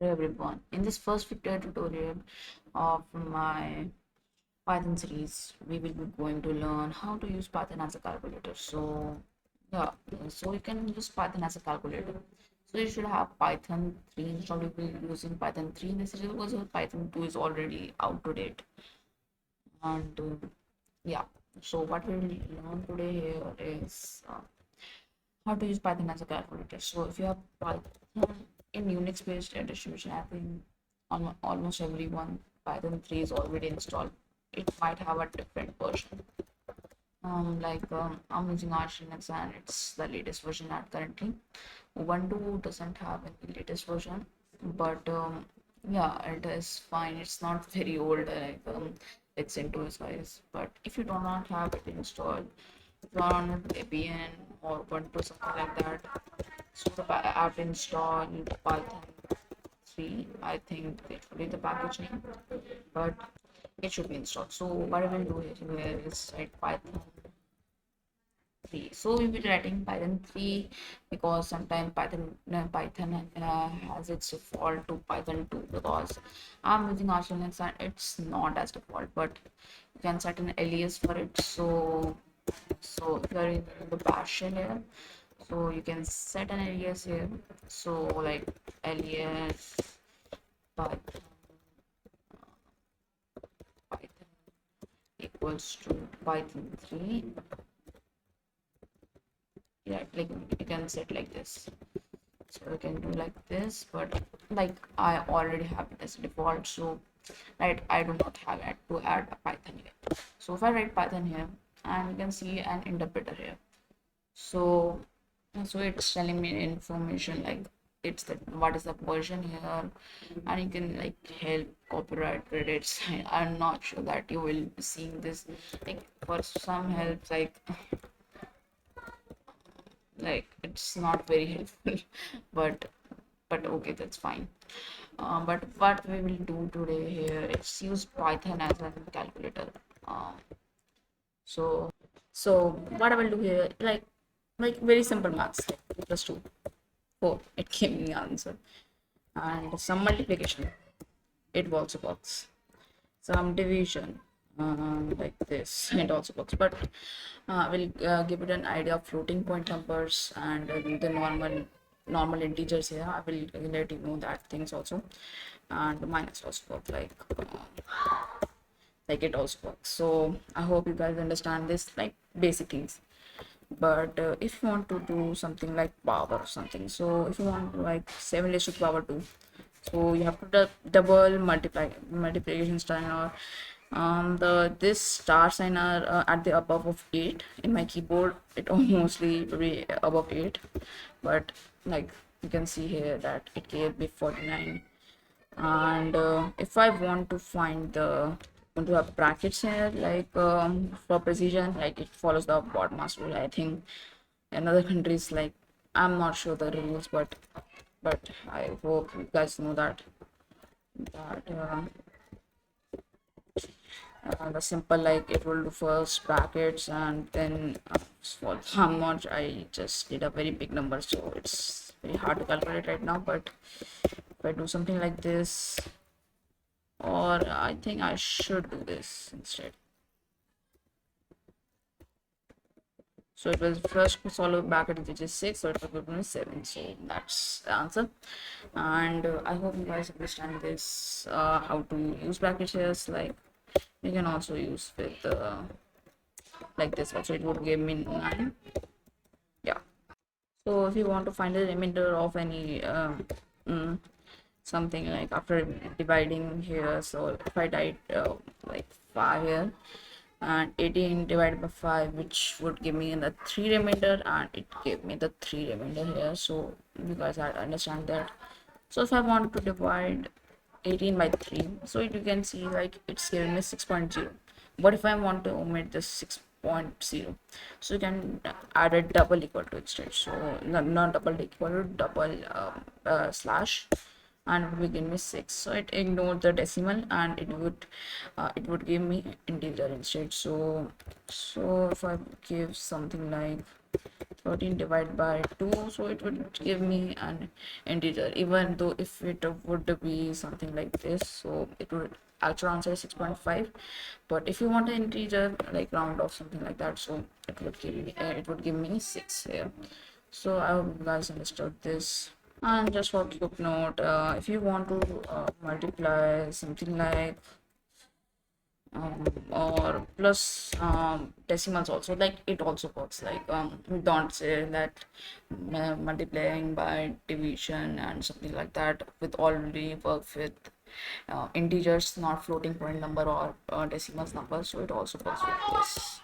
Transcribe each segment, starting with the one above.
Hello everyone. In this first video tutorial of my Python series, we will be going to learn how to use Python as a calculator. Yeah, so you can use Python as a calculator. So you should have Python 3 installed. You will be using Python 3 in this series because Python 2 is already out to date. And yeah, so what we will learn today here is how to use Python as a calculator. So if you have Python in Unix based distribution, I think almost everyone Python 3 is already installed. It might have a different version. I'm using Arch Linux and it's the latest version at currently. Ubuntu doesn't have any latest version, but yeah, it is fine. It's not very old, it's CentOS wise. But if you do not have it installed, if you are on Debian or Ubuntu something like that, so the app install Python 3. I think it will be the package name, but it should be installed. So what I will do here is write Python 3. So we'll be writing Python 3 because sometimes Python has its default to Python 2 because I'm using Arch Linux and it's not as default, but you can set an alias for it. So if you're in the bash shell here, so you can set an alias here. So like alias Python, Python equals to Python 3. Yeah, like you can set like this. So we can do like this, but like I already have it as default, so right, I do not have it to add a Python here. So if I write Python here, and you can see an interpreter here. So it's telling me information like it's the what is the version here, and you can like help copyright credits. I'm not sure that you will be seeing this. Like for some help, like it's not very helpful, but okay, that's fine. But what we will do today here is use Python as a calculator. Um, so what I will do here, like very simple maths, like 2 plus 2, 4. It gave me the answer, and some multiplication. It also works. Some division, like this. It also works, but we'll give it an idea of floating point numbers and the normal integers here. I will let you know that things also, and minus also work like it also works. So I hope you guys understand this, like basic things. But if you want to do something like power or something, so if you want like 7 raised to the power 2, so you have to double multiplication sign, or the this star sign are at the above of 8 in my keyboard. It mostly be above 8, but like you can see here that it gave me 49. And if I want to find the want to have brackets here, like for precision, like it follows the BODMAS rule. I think in other countries, like I'm not sure the rules, but I hope you guys know that the simple, like it will do first brackets and then small. I'm not, I just did a very big number, so it's very hard to calculate right now. But if I do something like this, or I think I should do this instead. So it was first solve bracket which is 6, so it will give me 7. So that's the answer. And I hope you guys understand this, how to use brackets here. Like you can also use with like this also, it would give me 9. Yeah. So if you want to find the remainder of any mm, something like after dividing here, so if I write like 5 here, and 18 divided by 5, which would give me the 3 remainder, and it gave me the 3 remainder here. So you guys understand that. So if I want to divide 18 by 3, so you can see like it's giving me 6.0. But if I want to omit the 6.0, so you can add a double equal to instead. So not double equal to double slash, and it will give me 6. So it ignored the decimal, and it would give me integer instead. So if I give something like 13 divided by 2, so it would give me an integer, even though if it would be something like this, so it would actual answer is 6.5. But if you want an integer like round off something like that, so it would give me 6 here. So I hope you guys understood this. And just for quick note, if you want to multiply something like or plus decimals also, like it also works, like we don't say that multiplying by division and something like that with already work with integers, not floating point number or decimals number, so it also works with this.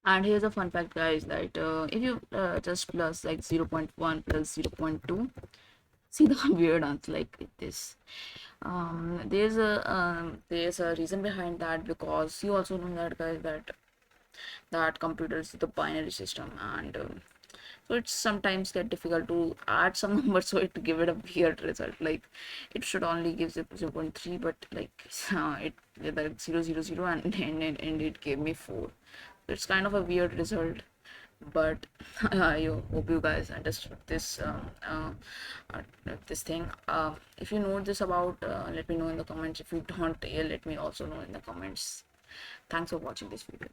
And here's a fun fact, guys, that if you just plus like 0.1 plus 0.2, see the weird answer like this. There's a reason behind that, because you also know that, guys, that computers is the binary system, and so it's sometimes get difficult to add some numbers, so it give it a weird result. Like it should only give 0.3, but like it like 000, and it gave me 4. So it's kind of a weird result, but I hope you guys understood this thing. If you know this about, let me know in the comments. If you don't, let me also know in the comments. Thanks for watching this video.